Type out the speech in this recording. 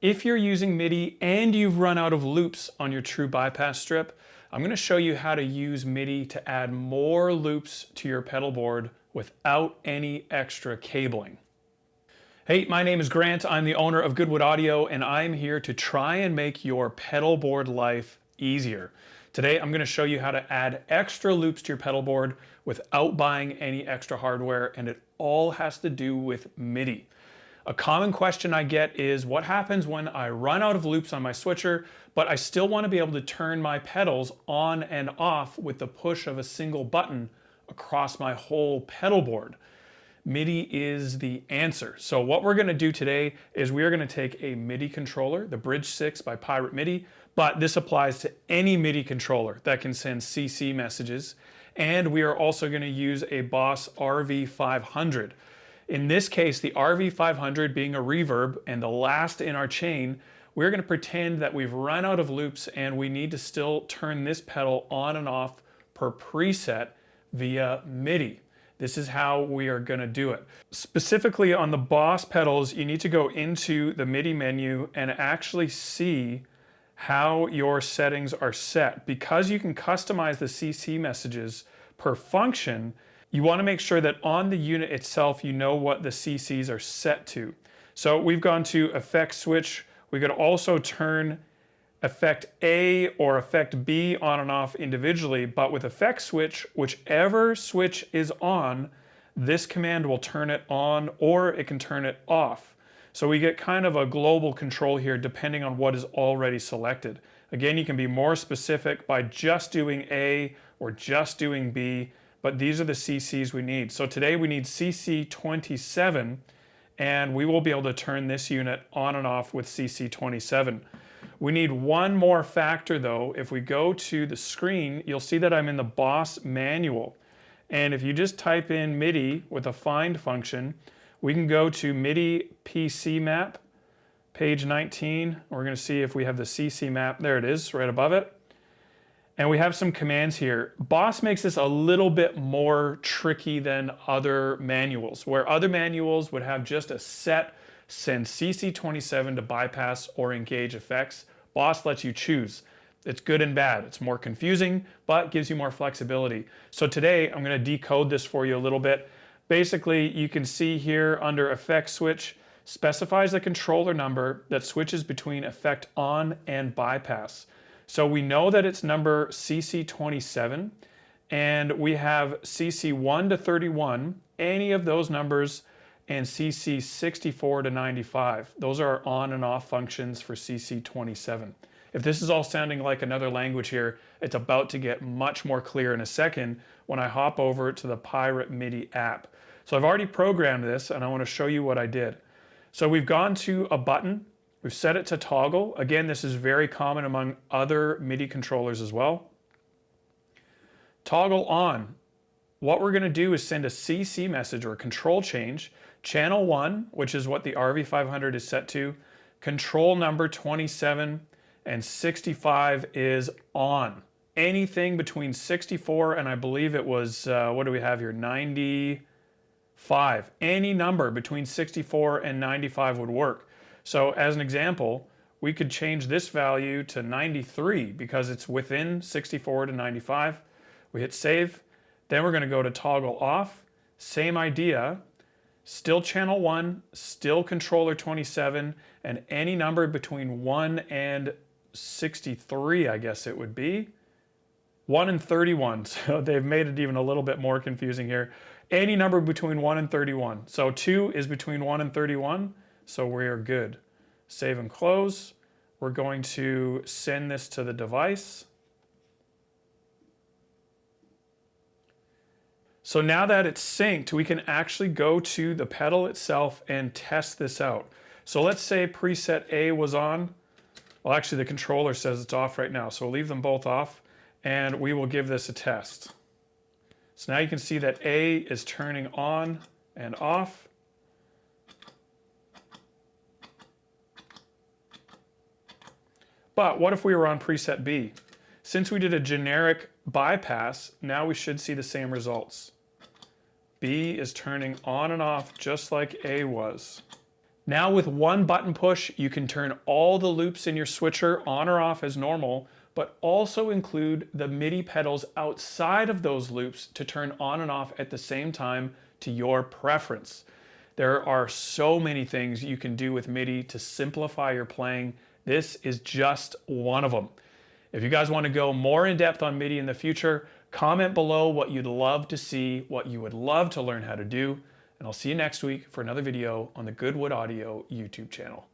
If you're using MIDI and you've run out of loops on your true bypass strip, I'm going to show you how to use MIDI to add more loops to your pedal board without any extra cabling. Hey, my name is Grant. I'm the owner of Goodwood Audio, and I'm here to try and make your pedal board life easier. Today, I'm going to show you how to add extra loops to your pedal board without buying any extra hardware, and it all has to do with MIDI. A common question I get is, what happens when I run out of loops on my switcher, but I still want to be able to turn my pedals on and off with the push of a single button across my whole pedal board? MIDI is the answer. So what we're going to do today is we are going to take a MIDI controller, the Bridge 6 by Pirate MIDI, but this applies to any MIDI controller that can send CC messages. And we are also going to use a Boss RV500. In this case, the RV500 being a reverb and the last in our chain, we're going to pretend that we've run out of loops and we need to still turn this pedal on and off per preset via MIDI. This is how we are going to do it. Specifically on the Boss pedals, you need to go into the MIDI menu and actually see how your settings are set. Because you can customize the CC messages per function, you want to make sure that on the unit itself, you know what the CCs are set to. So we've gone to Effect Switch. We could also turn Effect A or Effect B on and off individually, but with Effect Switch, whichever switch is on, this command will turn it on or it can turn it off. So we get kind of a global control here depending on what is already selected. Again, you can be more specific by just doing A or just doing B, but these are the CCs we need. So today we need CC 27, and we will be able to turn this unit on and off with CC 27. We need one more factor though. If we go to the screen, you'll see that I'm in the Boss manual. And if you just type in MIDI with a find function, we can go to MIDI PC map, page 19. We're going to see if we have the CC map. There it is, right above it. And we have some commands here. Boss makes this a little bit more tricky than other manuals, where other manuals would have just a set send CC27 to bypass or engage effects. Boss lets you choose. It's good and bad. It's more confusing, but gives you more flexibility. So today I'm going to decode this for you a little bit. Basically, you can see here under Effect Switch, specifies the controller number that switches between effect on and bypass. So we know that it's number CC27, and we have CC1 to 31, any of those numbers, and CC 64 to 95. Those are our on and off functions for CC 27. If this is all sounding like another language here, it's about to get much more clear in a second when I hop over to the Pirate MIDI app. So I've already programmed this, and I want to show you what I did. So we've gone to a button, we've set it to toggle. Again, this is very common among other MIDI controllers as well. Toggle on. What we're going to do is send a CC message or a control change. Channel 1, which is what the RV500 is set to, control number 27, and 65 is on. Anything between 64 and I believe it was, what do we have here, 95. Any number between 64 and 95 would work. So as an example, we could change this value to 93 because it's within 64 to 95. We hit save. Then we're going to go to toggle off. Same idea. Still channel 1, still controller 27, and any number between 1 and 63, I guess it would be. 1 and 31. So they've made it even a little bit more confusing here. Any number between 1 and 31. So 2 is between 1 and 31. So we are good. Save and close. We're going to send this to the device. So now that it's synced, we can actually go to the pedal itself and test this out. So let's say preset A was on. Well, actually the controller says it's off right now. So we'll leave them both off and we will give this a test. So now you can see that A is turning on and off. But what if we were on preset B? Since we did a generic bypass, now we should see the same results. B is turning on and off just like A was. Now with one button push, you can turn all the loops in your switcher on or off as normal, but also include the MIDI pedals outside of those loops to turn on and off at the same time to your preference. There are so many things you can do with MIDI to simplify your playing. This is just one of them. If you guys want to go more in depth on MIDI in the future, comment below what you'd love to see, what you would love to learn how to do, and I'll see you next week for another video on the Goodwood Audio YouTube channel.